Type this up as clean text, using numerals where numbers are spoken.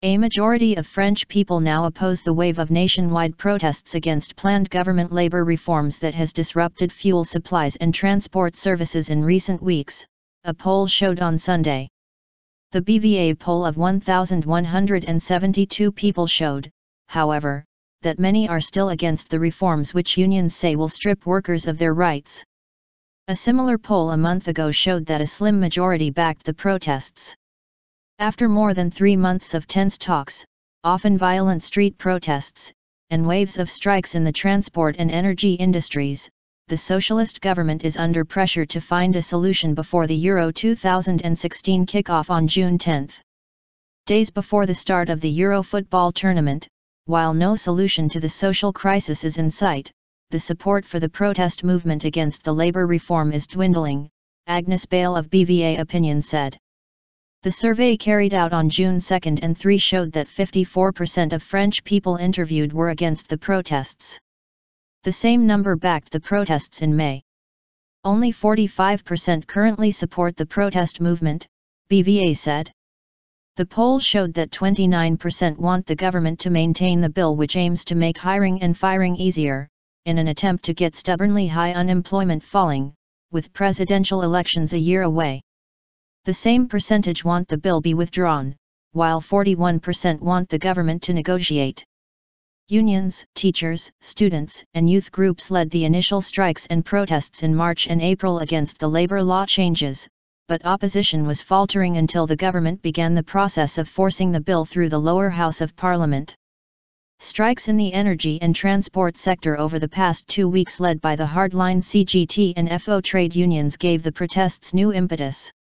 A majority of French people now oppose the wave of nationwide protests against planned government labor reforms that has disrupted fuel supplies and transport services in recent weeks, a poll showed on Sunday. The BVA poll of 1,172 people showed, however, that many are still against the reforms which unions say will strip workers of their rights. A similar poll a month ago showed that a slim majority backed the protests. After more than 3 months of tense talks, often violent street protests, and waves of strikes in the transport and energy industries, the Socialist government is under pressure to find a solution before the Euro 2016 kick-off on June 10. Days before the start of the Euro football tournament, while no solution to the social crisis is in sight, the support for the protest movement against the labor reform is dwindling, Agnes Balle of BVA Opinion said. The survey carried out on June 2 and 3 showed that 54% of French people interviewed were against the protests. The same number backed the protests in May. Only 45% currently support the protest movement, BVA said. The poll showed that 29% want the government to maintain the bill which aims to make hiring and firing easier, in an attempt to get stubbornly high unemployment falling, with presidential elections a year away. The same percentage want the bill be withdrawn, while 41% want the government to negotiate. Unions, teachers, students, and youth groups led the initial strikes and protests in March and April against the labor law changes, but opposition was faltering until the government began the process of forcing the bill through the lower house of parliament. Strikes in the energy and transport sector over the past 2 weeks led by the hardline CGT and FO trade unions gave the protests new impetus.